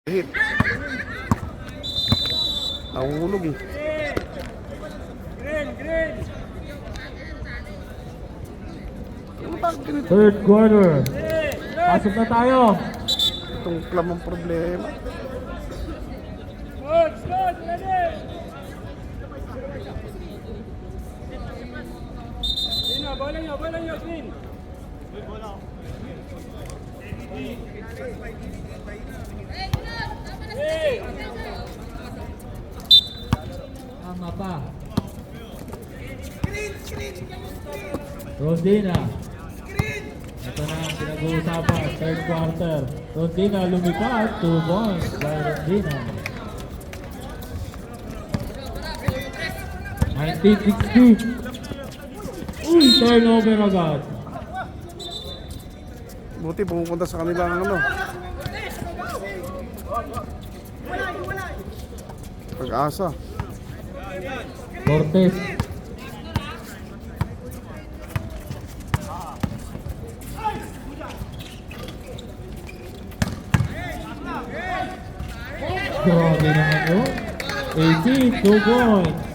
Hit. Nahulog eh. Third quarter. Pasok na tayo. Itong club ang problema. Bola nyo, Green. Tama pa. Rondina. Ito na ang pinag-uusapan. Third quarter. Rondina lumipad. 2 points by Rondina. 1960. Uy, turnover agad. Buti pumupunta sa kanila ng ano. Pag-asa. Cortez. Grabe naman yun. 18, 2 points.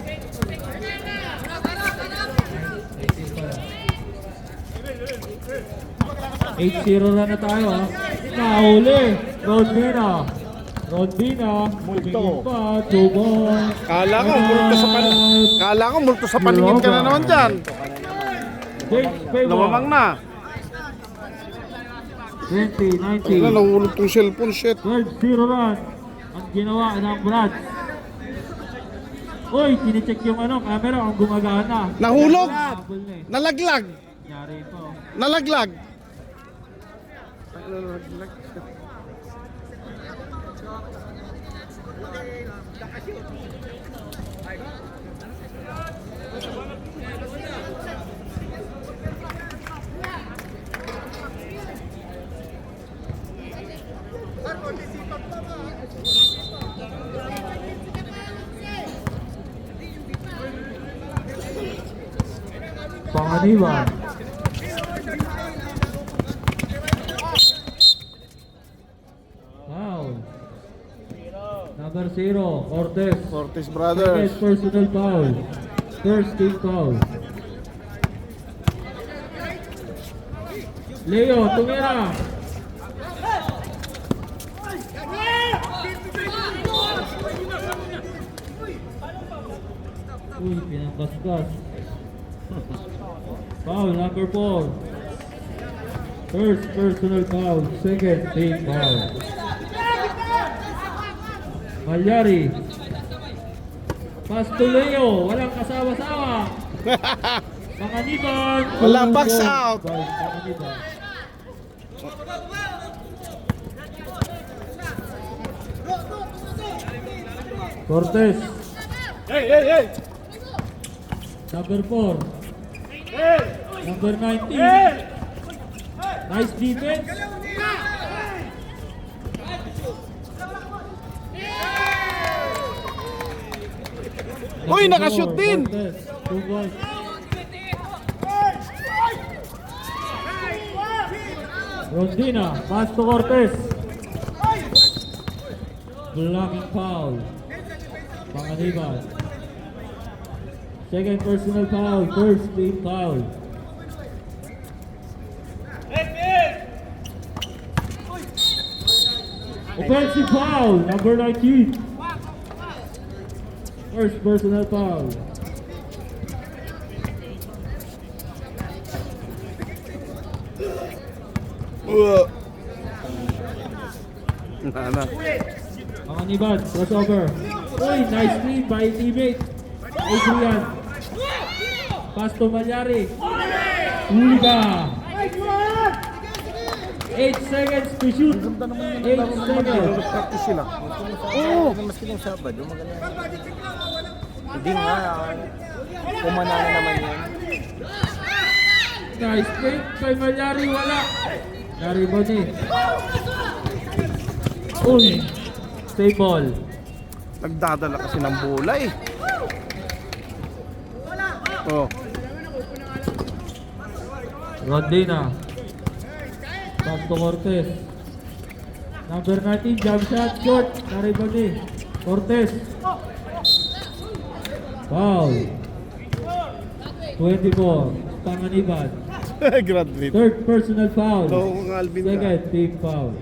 8-0 na tayo ha. Nahuli. Rodina. Tumingin pa. 2 points. Kala ko multo sa paningin ka na naman dyan. James Favor. Namamang na. 20-19. Nahulog tong cellphone, shit. Third zero run ang ginawa ng Brad. Uy, tinicheck yung camera ang gumagana. Nahulog. Habol na eh. Nalaglag. Nangyari ito. Nalaglag. Panganiban. Foul. Number 0, Cortez. Cortez Second Brothers. personal foul. First team foul. Leo, tumira. Uy, pinangkaskas. Foul number 4. First personal foul. Second team foul. Malyari. Pass to Leo. Walang kasawa-sawa. Panganiban. Wala, box out. Panganiban. Cortez. Hey! Number 4. Number 19. Nice defense. Uy, nakashoot din. Cortez, 2 points. Rondina, pass to Cortez. Blocking foul. Panganiban. Second personal foul, first team foul. Offensive foul, number 19. First personal foul. Nana. Panganiban, crossover. Uy, nice screen by teammate. Adrian. Pass to Malyari. Huli ka. 8 seconds to shoot. 8 seconds. Practice sila. Oo! Maski ng Sabado, magaling. Hindi nga. Kumana na naman yan. Nice break kay Malyari. Wala. Naribon eh. Uy. Stay ball. Nagdadala kasi ng bola eh. Oh. Rondina. Pass to Cortez. Number 19, jump shot, short. Na-rebound ni Cortez. Foul. 24, Panganiban. Graduate. Third personal foul. Oo, mga Alvin ka. Second, team foul.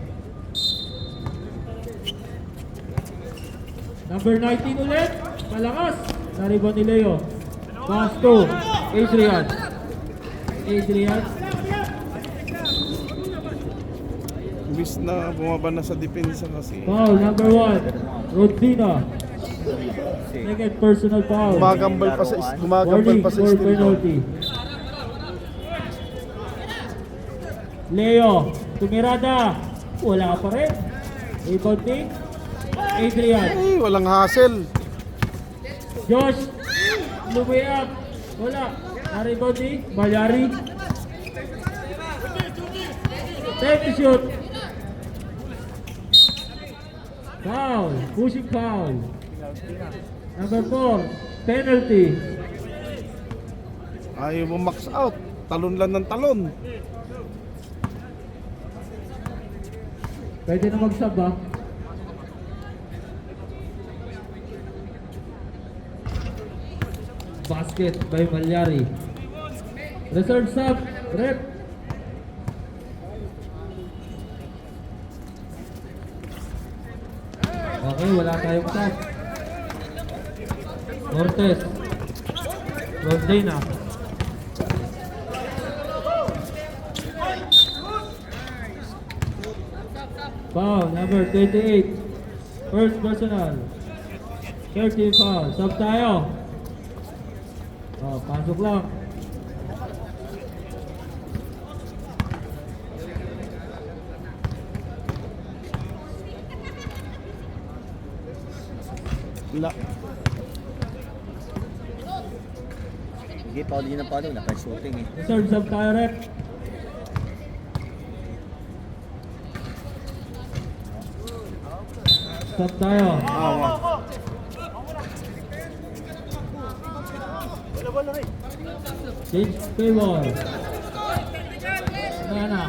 Number 19 ulit. Malakas. Na-rebound ni Leo. Pass to Adrian. Adrian. Imbis na bumaba na sa depensa kasi. Foul number 1. Rodina. Second personal foul. Gumagambal pa sa Warning steal for ball. penalty. Leo, tumirada. Wala pa rin. Rebounding. Adrian. Ay, walang hassle. Josh. Lumayap. Wala. Na-rebounding. Balyari. Take the shoot. Foul. Pushing foul. Number 4. Penalty. Ayaw mo max out. Talon lang ng talon. Pwede na mag-sub ba? Basket by Malyari. Reserve sub. Rep. Okay, wala tayong sub. Cortez. Rodina. Foul number 28. First personal. 13 foul. Sub tayo. Oh, pasok lang. La. Hindi, Paolo yun ang Paolo. Naka-shooting eh. Reserve sub tayo, rep. Sub tayo. Change favor. Ano na?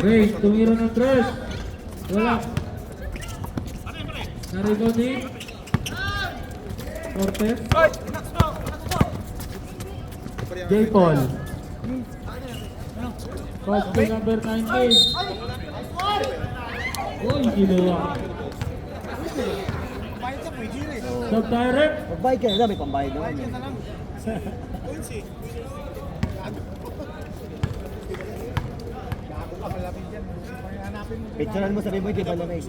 Ray, tumira ng tres. Wala. Na-rebound ni Cortez. J. Paul. Pass to number 19. Uy, ginawa. Sub direct. Magbayad ka na, may pambayad naman eh. Picturean mo, sabi mo, hindi ba lamay?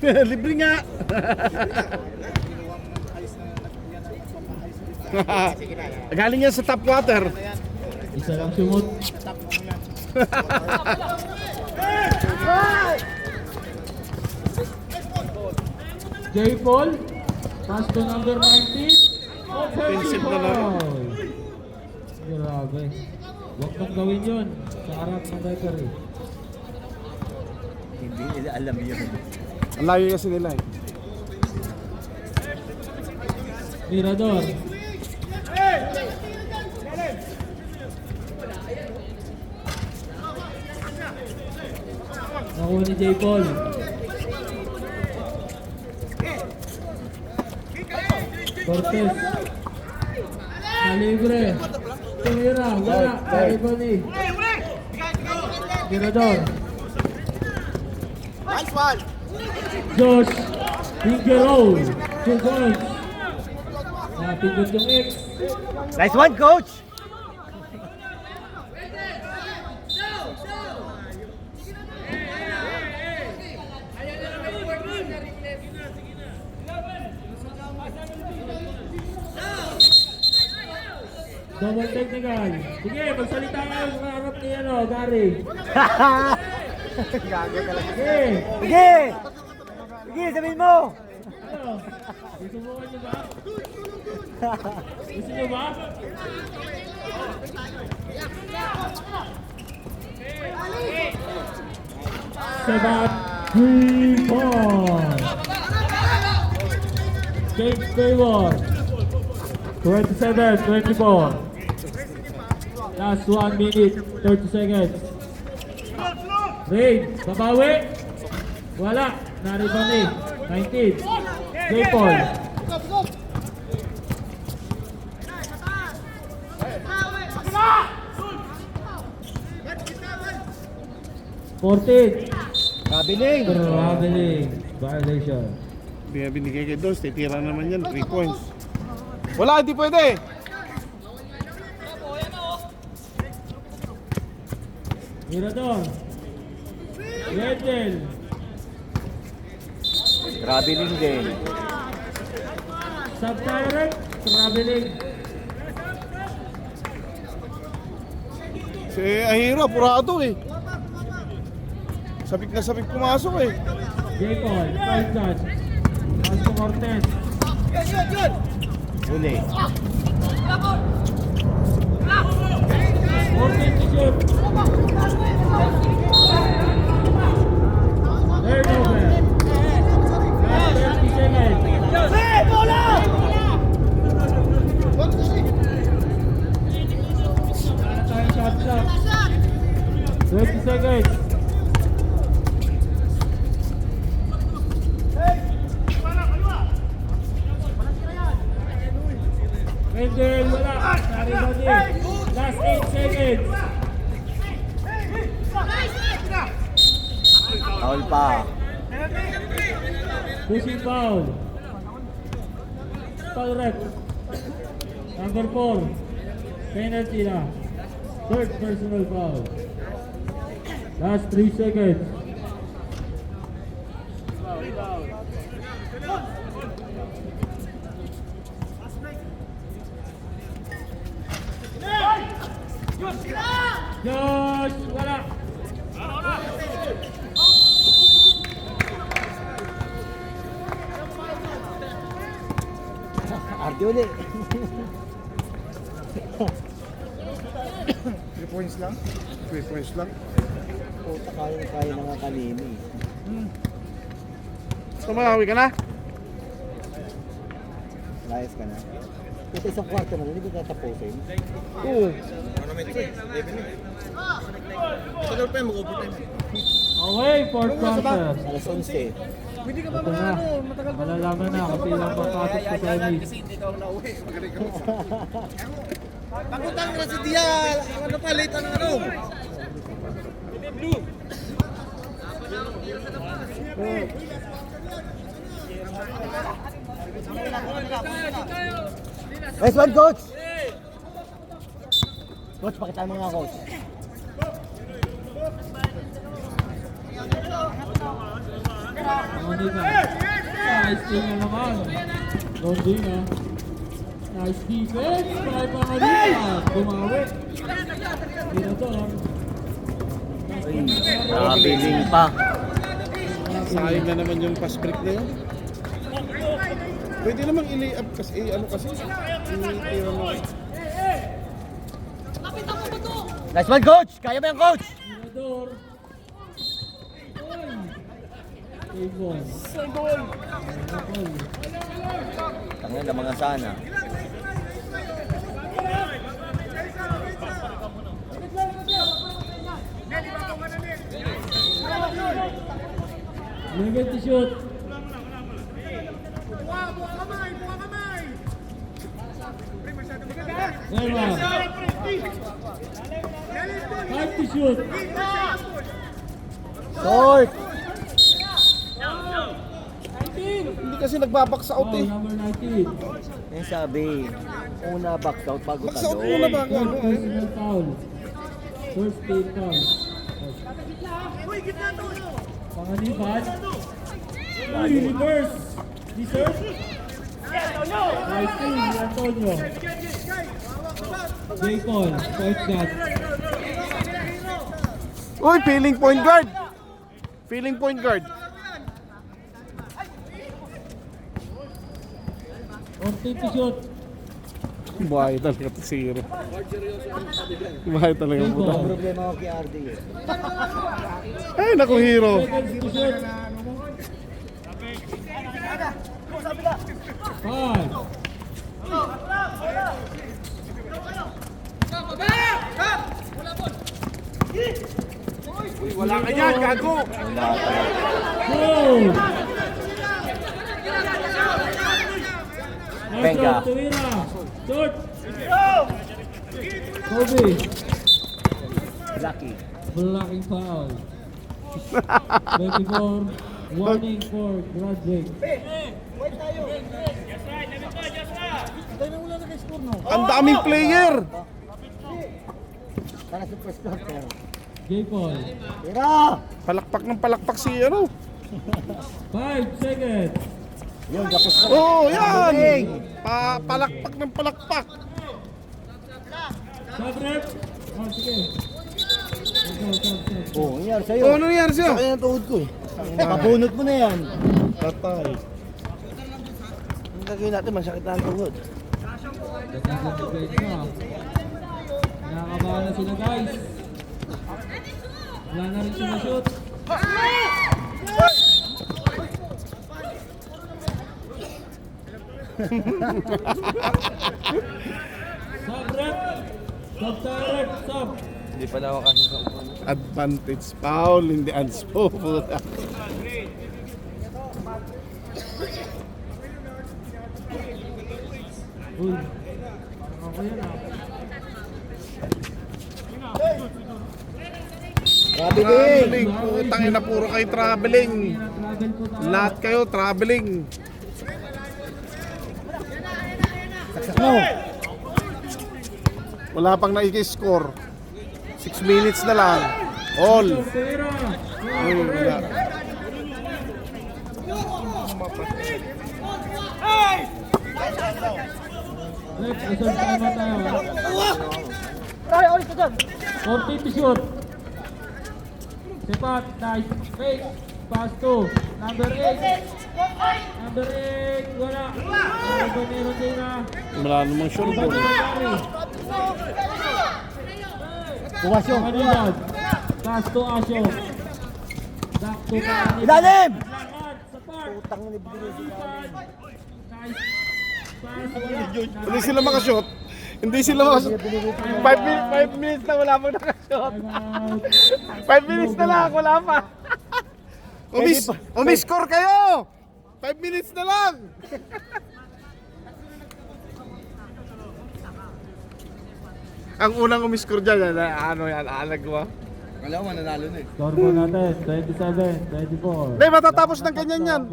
Libre nga. Galing yan sa top water. Isa lang sumot. J. Paul. Pass to number 19. Offensive na lang. Foul. Grabe. Huwag kang gawin yun. Sa harap ng referee. Hindi nila alam yun. Ang layo kasi nila eh. Mirador. Nakuha ni J. Paul. Cortez. Nalibre. Tumira. Wala. Nalibre ni Mirador. Josh. Finger roll. 2 points. Napindot yung X. Nice one, coach! Double technical. Sige, magsalita ka sa harap ni Gary. Gago talaga. Sige. Sige! Sige, sabihin mo! Ano? Susubukan niyo ba? Gusto niyo ba? Sebat 3 points. Change favor. 27-24. Last 1 minute, 30 seconds. Rain, babawi. Wala, nariban eh. 19. J. Paul. Kabiling! Traveling. Violation. Binigay kay Dos, titira naman yan, 3 points. Wala, hindi pwede. Mirador. Wendell. Kabiling din. Sub-tyrant. Traveling. Si Ahira, purado eh. Sabik na sabik pumasok eh. J. Paul. Five shot. Alto Cortez. Huli. 14 to shoot. Turnover. Last 30 seconds. Wala tayong shot clock. 20 seconds. Wendell, wala. Nariban din. Last 8 seconds. Foul pa. Pushing foul. Foul rep. Number 4. Penalty na. Third personal foul. Last 3 seconds. Josh, wala. Ardi uli. 3 points lang? 3 points lang. Puta, kaya na nga kanini. Tumahawi ka na? Layas ka na. Puta, isang kwarto na, hindi ko tatapusin. Oo. Okay, fourth quarter. Alas 11. Ito na. Malalaman na kasi ilang papasok sa semis. Pagutang na si Dia, ano pa, late ang ano? Nice one, coach! Coach, pakita mo nga, coach. Manila. Nice team na naman. Londina. Nice defense by Manila. Bumawi. Mirador. Kabiling pa. Sayang na naman yung pass break na yun. Pwede namang i-lay up kasi, ano kasi, i-tira mo. Nice one, coach! Kaya ba yan, coach? Mirador. Avon. Tangin na mga sana. Level to shoot. Neymar. 5 to shoot. Short! Hindi kasi nagbabaksa out Oh, eh. number 19. Yan sabi. Una, box out, bago Box out talon. muna bago ano First eh. personal foul. First team foul. Panganiban. Uy, reverse. Deserve. Nice team, Antonio. J. Paul, point guard. Uy, feeling point guard. Feeling point guard. 14 to shoot. Bahay talaga to zero. Bahay talaga J. po. Paul. Problema ko kay RD eh. Ay, naku hero. Seconds to shoot. 5. Wala ka yan, gago! Goal! Benga. Tuwira. Short. Kobe. Lucky. Blocking foul. 24. Warning for graduate. Tayo na wala na kay score, no? Ang daming player! Para sa first quarter. J-Paul. Tira! Palakpak ng palakpak si ano. 5 seconds. Yun, kapos na. Oh, yan! Palakpak ng palakpak. Shot rep. Oh, sige. Go. Oo, nangyari sa'yo. Oh, ano nangyari sa'yo? Sa kanya ng tuhod ko eh. Mabunot mo na yan. Tatay. Ang gagawin natin, masakit na ang tuhod. Nakakabahan na sila, guys. Wala na rin sila shoot. Sub rep. Sub direct. Sub. Hindi pala ako kasi sa upo. Advantage foul, hindi anspo. Uy. Parang ako yan ah. Traveling. Putang ina, puro kayo traveling. Travel po tayo. Lahat kayo traveling. No! Wala pang naiki-score. 6 minutes na lang. All. Pera. Ay, wala. Let's reserve time na tayo. Ay, ulit ka dyan! 40 to shoot. Sepat, nice. Fake. Pass to. Number 8. Number 8. Wala. Meron din na. Wala namang short ball. Buwasyo! Manilad. Pass to Asyo. Back to Manilad. Ilalim! Lakad sa park. Utang na nibigay sila. Nice. Pass. Wala. Hindi sila makashot. Hindi sila makashot. 5 minutes na wala pang nakashot. Timeout. 5 minutes na lang, wala pa. Umiscore kayo! 5 minutes na lang! Ang unang umiscore dyan, ano yan, alagwa. Kala ko mananalo na eh. Score po natin. 27, 24. Hindi, matatapos ng ganyan yan.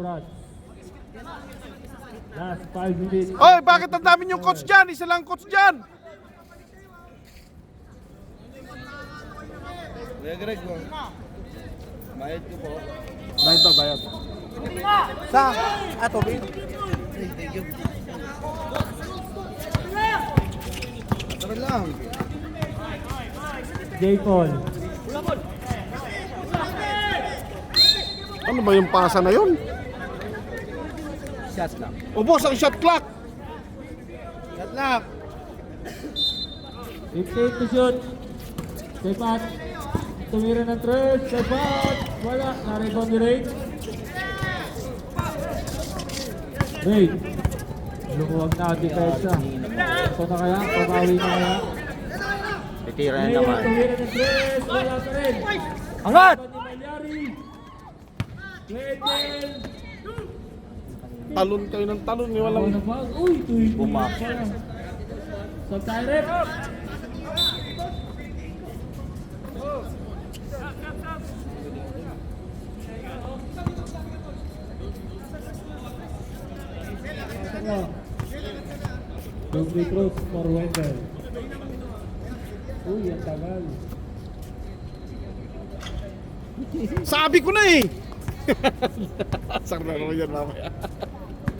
Last 5 minutes. Oy, bakit ang dami yung coach dyan? Isa lang coach dyan! Kuya Greg, bayad ko po. Bayad ba, bayad? Sa Atobi. Tara lang. J-Paul. Ano ba yung pasa na yun? Shots lang. Ubos ang shot clock! Shot lang. 58 to shoot. Sepat. Tumira ng 3. Sepat. Wala. Na-rebound ni Ray. Ray. Lumuwag na ang depensa. Ito na kaya? Pabawi na kaya? Titira Ray, tumira ng 3. Wala pa rin. Angat! Ni Malyari. Wedel. Talon kayo ng talon, Walang walang... na foul. Uy, tuwing Bumak. Sa direct. Yung free throws for Wendell. Uy, ang tagal. Sabi ko na eh! Sakit na naman yan mamaya.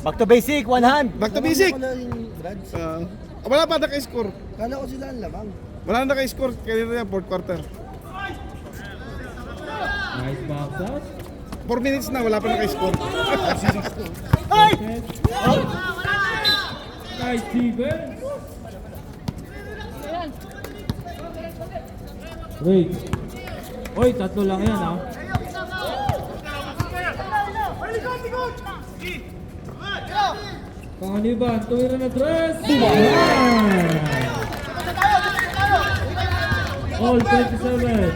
Back to basic, one hand. Back to basic! Wala yung Brads. Wala pa naka-score. Kala ko sila ang labang. Wala na naka-score. Kanina yan, 4th quarter. Nice box out. 4 minutes na, wala pa naka-score. Nice defense. Wait. Oy, tatlo lang yan ha. Pangaliban, tuwira na dress. All 27.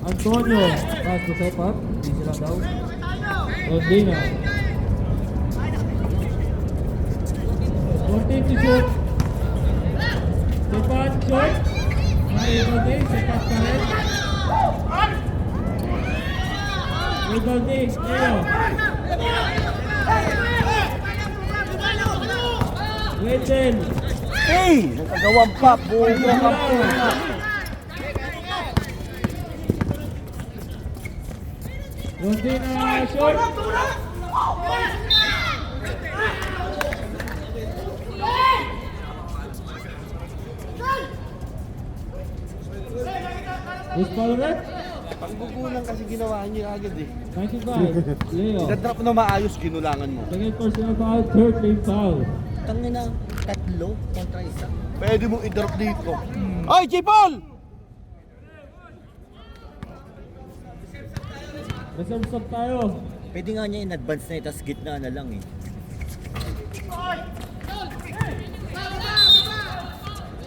Antonio, pass to step up. Hindi sila daw. Rodina. 14 to shoot. Sepat, shot. Rebounding, sepat pa rin. Rebounding, Leo. Wendell. Hey! Nagkagawang pa. Buong ang puna. Rodina, shot. Baseball red. Panggugulang kasi ginawa niya agad eh. 95. Leo. Dadrop na maayos, ginulangan mo. Second personal foul, third team foul. Tangin na, tatlo kontra isa. Pwede mo i-drop dito. Ay, J-Paul! Reserve stop tayo. Pwede nga niya in advance na itas gitna na lang eh.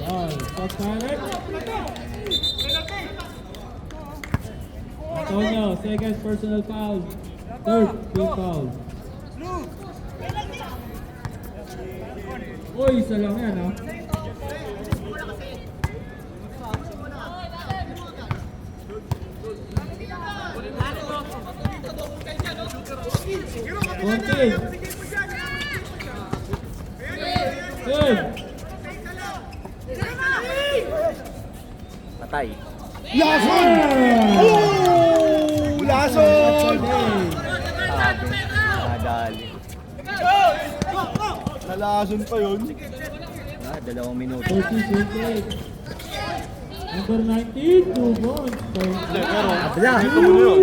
Foul. Stop tayo. Antonio, second personal foul. Third team foul. Uy, isa lang yan ha. Konti. Good. Patay. Lason! Oh! Lason! Sabi. Nadali. Nalason pa yun. 2 minuto. 30-28. Number 19, 2 points. Abla! Ito mo na yun.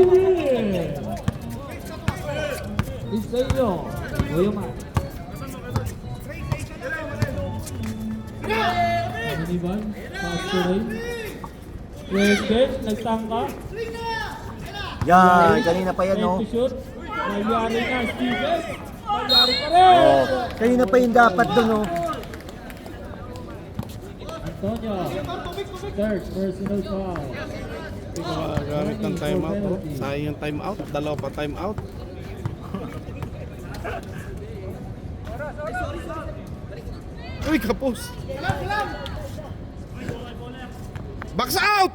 Isa yun. Boyoman. Maniban. Pass to Ray. Wendell, nagtangka. Yan, kanina pa yan no. Time to shoot. Nagyari na, Steven. Nagyari pa rin. Oh, kanina pa yung dapat doon no. Antonio. Third personal foul. Gamit ng timeout. Oh. Sayang yung timeout. Dalawa pa timeout. Uy, kapos. Box out!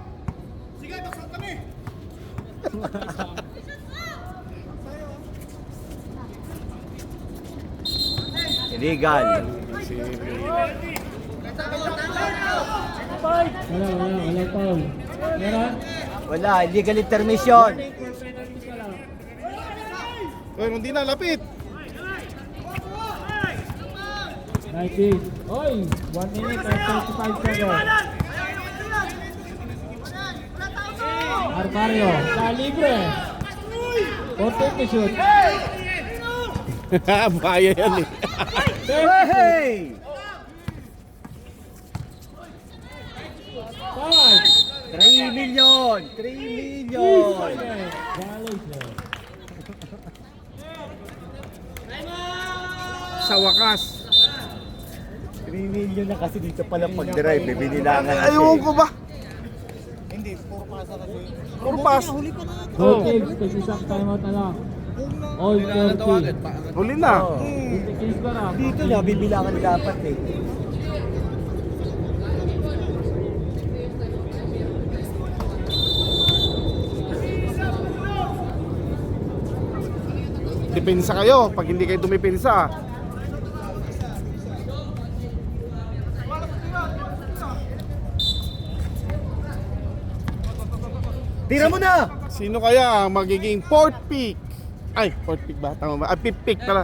Illegal. Wala foul. Meron? Wala, illegal intermission. Uy, hindi na, lapit. 19. Oy, 1 minute and 35 seconds. Armario, sa libre. 14 to shoot. Baya yan eh. Hey! 5. 3 million! 3 million! Violation. Sa wakas. 3 million na kasi dito pala pag-drive, eh, binilangan na Ayun ko ba? Hindi, puro pasa kasi. Puro pass. Two games, kasi isang timeout na lang. All 40. Huli na. Oh. 50 kills pa na. Dito na, bibilangan dapat eh. Depensa kayo pag hindi kayo dumipinsa. Tira mo na! Sino kaya ang magiging fourth pick? Ay, fourth pick ba? Tama ba? Ah, fifth pick pala.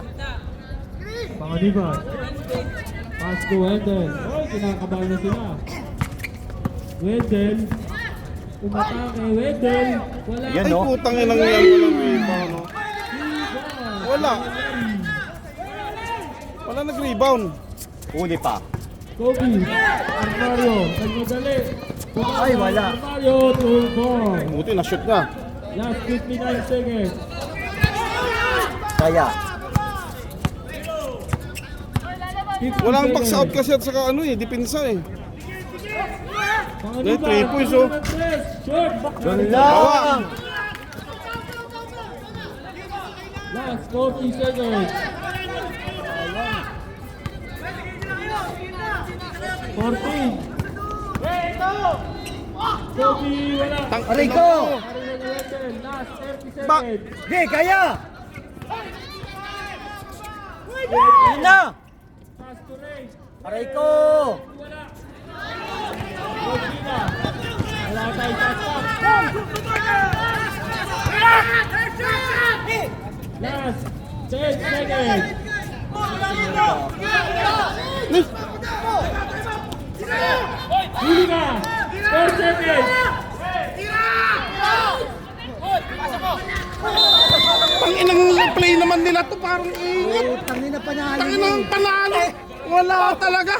Pangaliban. Pass to Wendell. Oy, kinakabahan na sila. Wendell. Umatake, Wendell. Wala. Yan, Ay, no? putang ilang yan. Walang rebound, no? Wala. Wala nag-rebound. Huli pa. Kobe. Armario. Nagmadali. Ay, wala. Armario, 2 points. Buti na-shoot na. Last 59 seconds. Saya. Walang box out kasi at saka ano eh, depensa eh. Eh, 3 points oh. Short. Yun lang. Last 40 seconds. 14. Kobe, wala. Aray ko! Last 30 Ba- seconds. Di, kaya! Yun na! Pass to Ray. Aray ko! Wala. Rodina. Wala tayo sa stop. Last 10 seconds. Huli ka. 4 seconds. Tanginang play naman nila to, parang init. Tangina panalo. Tanginang panalo. Wala talaga.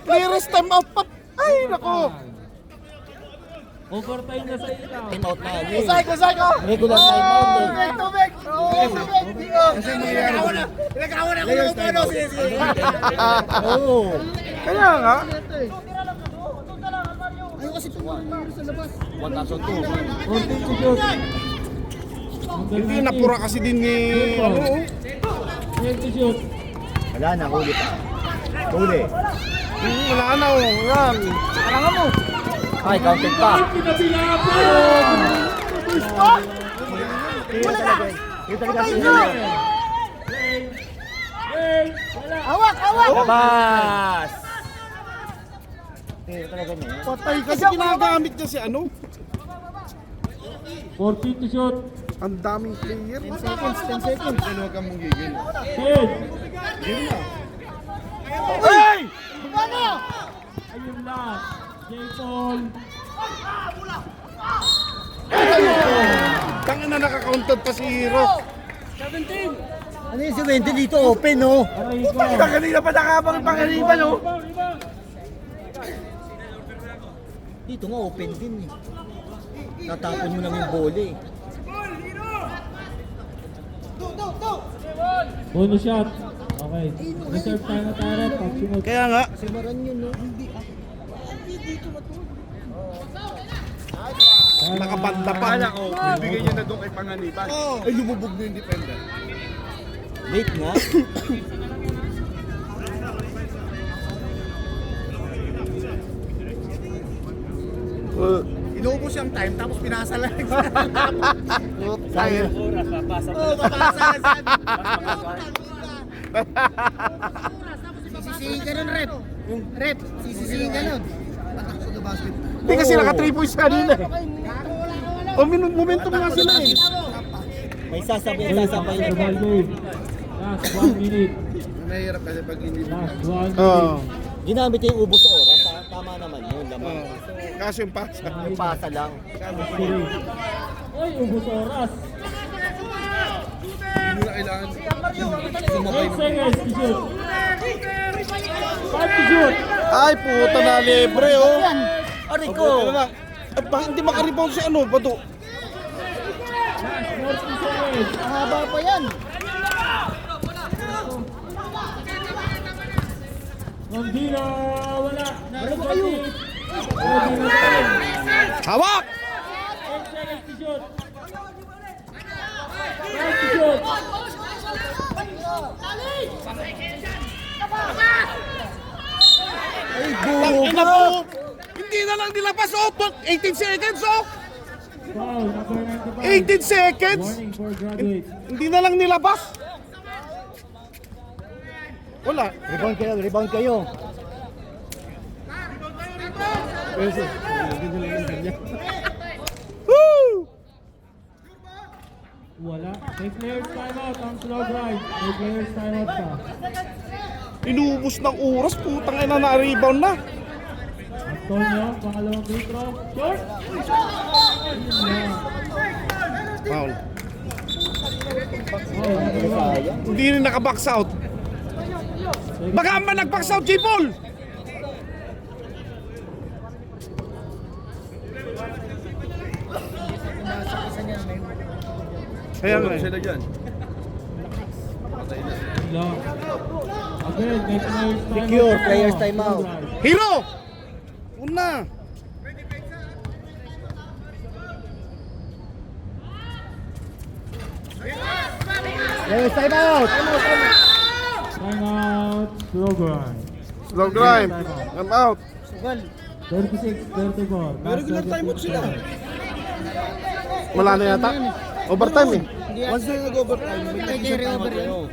Clearest time out pa. Ay, nako. Overtime na sa ilaw. Out na yun. Kusay ko! Regular time out eh. Tubig! Kasi nagawa na ako ng ano. Oo. Kaya nga. Ayaw kasi pumunta sa labas. 1,200. 14 to shoot. Hindi, napura kasi din ni... Ano, oh. 10 to shoot. Wala na, huli pa. Huli. Wala na oh. Yan. Alangan mo! Ay, counted pa. Pinapilapon! Yun talaga. Yun talaga siya. Wala! Hawak! Hawak! Labas! Yun talaga niya. Patay kasi ginagamit niya si ano. 14 to shoot. Ang daming player. 10 seconds. Ano ka mong gigil? 10. Hey! Ano? Ayun lang. J-Paul. Tangin na naka-counted pa si Hero. Ano yung si Wendy dito open, no? Aray ko. Kanina pa nakabang pangaliban oh. Dito nga open din eh. Tatapon mo lang yung bola eh. Bonus shot. Okay. Reserve tayo na tayo. Pag sunod. Kaya nga. Simaran yun, no? Nakabanda pa. ko, bibigay niya na doon kay Panganiban. Ay, lumubog na yung defender. Late nga. Inuubos yung time tapos pinasa lang. Tayo. Oo, papasa lang. Sisisihin ka nun, Rep. Rep, sisisihin ka nun. Patak sa basket. Hindi kasi naka 3 points kanina eh. O momentum nga sila eh. May sasabay Ball game. Last 1 minute. Mahirap kasi pag hindi. Last 1 minute. Oo. Ginamit yung ubos sa oras. Tama naman yun. Lamang. Kasi yung pasa. Yung pasa lang. Oy, ubos oras. Hindi na kailangan. 8 seconds to shoot. 5 to shoot. Ay, puta na libre oh. Aray Ano ko! lang. Ay, bakit hindi makarebound si ano? Bato. Last 40 seconds. Haba pa yan. Rondina, wala. Ano ba kayo? Hawak! 10 seconds to shoot. 5 to shoot. Ay, Tangina buga! po! Hindi na lang nilabas oh! 18 seconds oh! Foul, number 95. 18 seconds! Warning for graduates. Hindi na lang nilabas! Wala. Rebound kayo. Woo! Wala. May players timeout ang slow drive. May players timeout pa. Inubos ng oras, putang ina na-rebound na. Antonio, pangalawang free throw. Short! Foul. Oh, number 1. Hindi rin naka-box out. Baka ba nag-box out, J-Paul? Kaya nga eh. Sila dyan. lang. Again, may players time Secure, out. players time out. Hero! Una! Players time out. Time out, slow grind. Slow grind. I'm out. 36-34. Regular time out sila. Wala na yata. Overtime eh. Once na nag-overtime, may nag-isang time out kayo.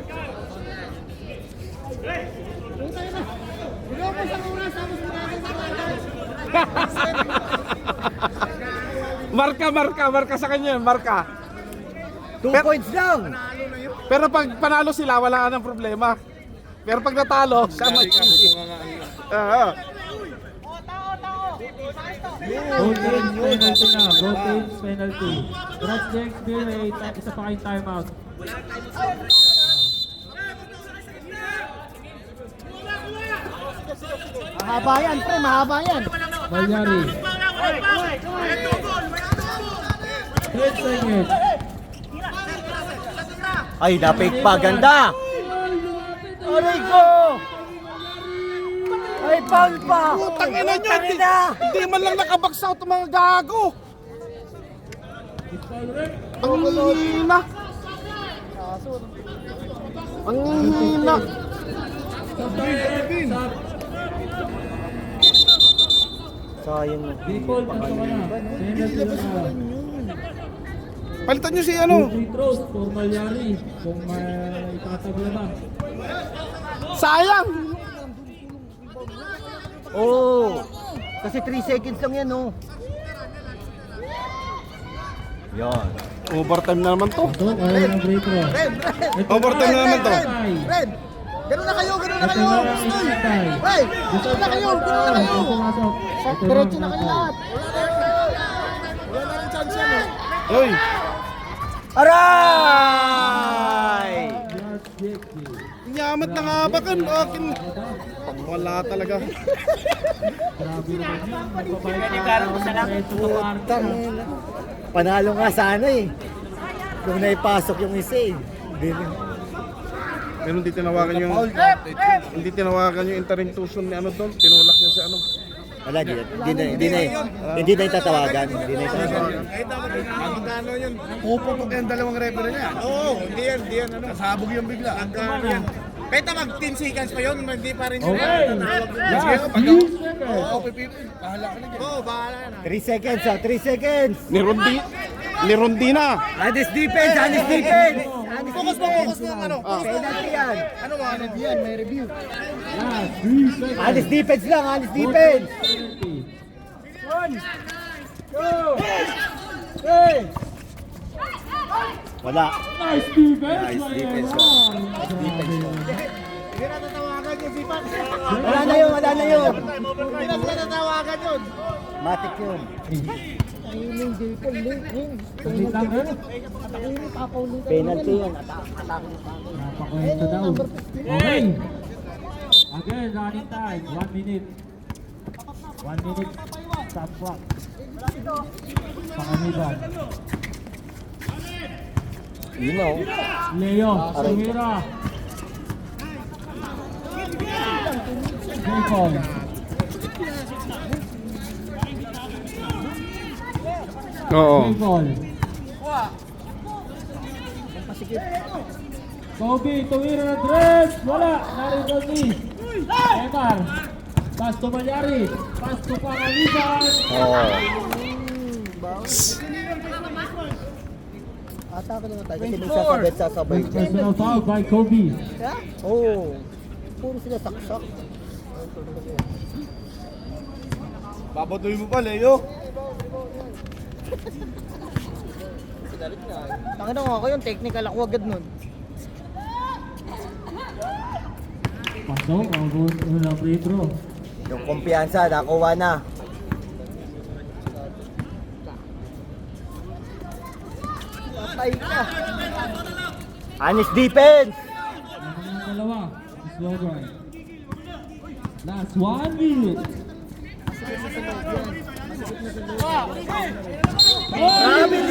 Marka sa kanya, marka. 2 points lang. Pero pag panalo sila, wala ka ng problema. Pero pag natalo, siya mag-easy. Goal Kings penalty na. Goal Kings penalty. Drops the experience. Isa pa kayong timeout. Mahaba yan, pre. Mahaba yan. Malyari. 10 seconds. Ay, na-fake pa. Ganda. Aray ko. Ay, foul pa. Putang ina nyo, Putang hindi, ina. hindi man lang nakabaks out ang mga gago. Ang hina. Ang hina. Sayang. Default na ka na. Penalty na. Palitan nyo si ano. Free throws for Malyari. Kung may itatabla na. Sayang. Oh. Kasi 3 seconds lang yan, oh. Yan. Overtime na naman to. Ito, kaya ng free throw. Overtime na naman to. Red! Ganun na kayo! Ganun na Ito kayo! na ang Gustoy! istay. Hey! Ganun na kayo! Ganun na kayo! Pumasok. Ito Diretso na kayo lahat. Wala na rin chance yan eh. Hoy. Aray! Just Jackie. Nyamat na nga ba kan? Akin. Wala talaga. Grabe naman yun. Magbabayad pa ng preso sa parta. Panalo nga sana eh. Kung naipasok yung isa eh. Hindi na. Pero hindi tinawagan yung yung interim tuition ni ano doon. Tinulak niya si ano. Wala, hindi na yung tatawagan. Hindi na yung tatawagan. Magkano yun? Puputok yung dalawang referee niya. Oo, hindi yan. Ano? Kasabog yung bigla. Magkano yan? Peta mag 10 seconds pa yun, hindi pa rin yun. Okay. Last 3 seconds. Oo, pipitin. Bahala ka na dyan. Oo, bahala na. 3 seconds, 3 seconds. Ni Rondina. Honest defense, honest defense. Focus mo ng ano. Penalty yan. Ano ba? Ano yan? May review. Last 3 seconds. Honest defense lang, honest defense. Penalty. Wala. Nice defense. Nice defense. Hindi na tatawagan yung sipat. Wala na yun, wala na yun. Hindi na tatawagan yun. Matik yun. Ulit lang eh. Penalty yan. Napakwento daw. Okay. Again, running time. 1 minute. 1 minute. Stop clock. Pakaniban. Leo. Sumira. Jacob. Oo. Jacob. Kobe, tumira na dress! Wala! Narito ni Emar. Pass to Malyari. Pass to Pangaliban. Ata ko naman tayo. Kasi may sasabay dyan. Personal foul by Kobe. Oo. Puro sila saksak. Babatuloy mo pa, Leo. Tangin ako yung technical ako agad nun. Pasok, ang unang free throw. Yung kumpiyansa, nakuha na. Patay ka. Honest defense! Ang dalawa. Slow grind. Last 1 minute. Family!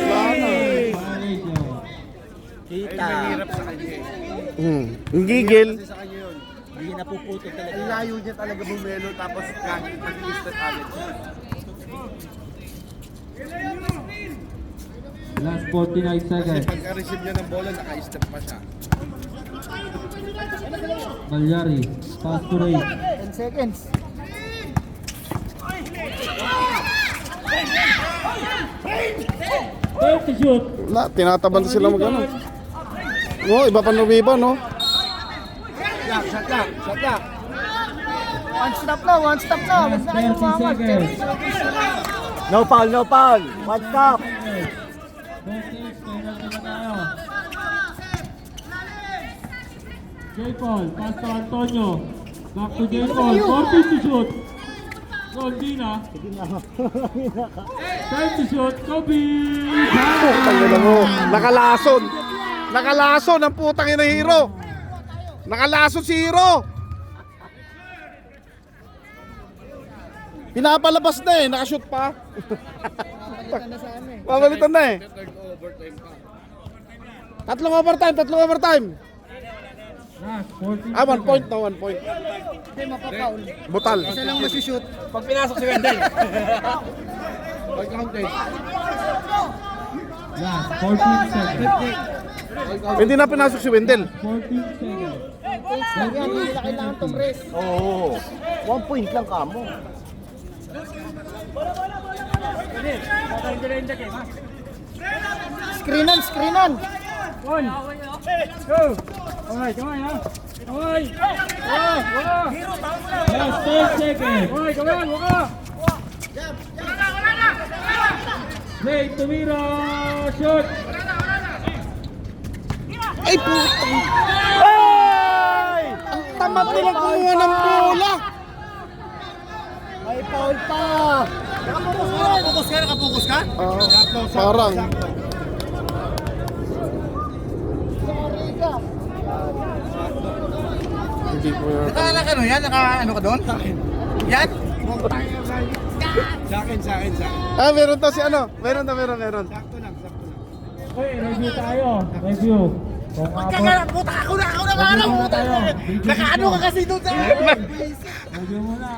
Violation. Kita. Mahirap sa kanya eh. Yung gigil. Kasi sa kanya yun. Hindi napuputol talaga. Ang layo niya talaga bumelo tapos mag-i-start agad. Last 49 Kasi seconds. pagka-receive niya ng bola, naka-step pa siya. Malyari. Pass to Ray. 10 seconds. Take the shoot. Wala, tinataban sila mag-ano. Oh, iba pa nubiba, no? Shot lock. One stop na. Huwag na kayo 30 umangat. seconds. No foul. One stop. 26, penalty na tayo. J. Paul, pass to Antonio. Back to J. Paul, 40 to shoot. Hindi na. Time to shoot, Kobe! Tangina mo. Nakalason ang putang ina Hero. Nakalason si Hero. Pinapalabas na eh, nakashoot pa. Babalitan na eh. Tatlong overtime. Last, 14 Ah, 1 point na, 1 point. Hindi, mapapaul. Butal. Isa lang masushoot. Pag pinasok si Wendell. Pag counted. Last, 14 seconds. Hindi na pinasok si Wendell. 14 seconds. Yan, hindi nila kailangan tong rest. Oo. 1 point lang kamo. Screenan. Last 10 seconds. Ray, tumira! Shoot! Ay, putang. Ang tamad nilang kumuha ng bola. May foul pa. Nakapokus ka? Parang. Hindi ko yan. Yan? Naka-ano ka doon? Yan? Sa akin. Ah, meron to si ano? Meron. Sakto lang. Okay, review tayo. Review. Kung Puta, ako na Review muna tayo. Nakaano ka kasi doon sa Review muna.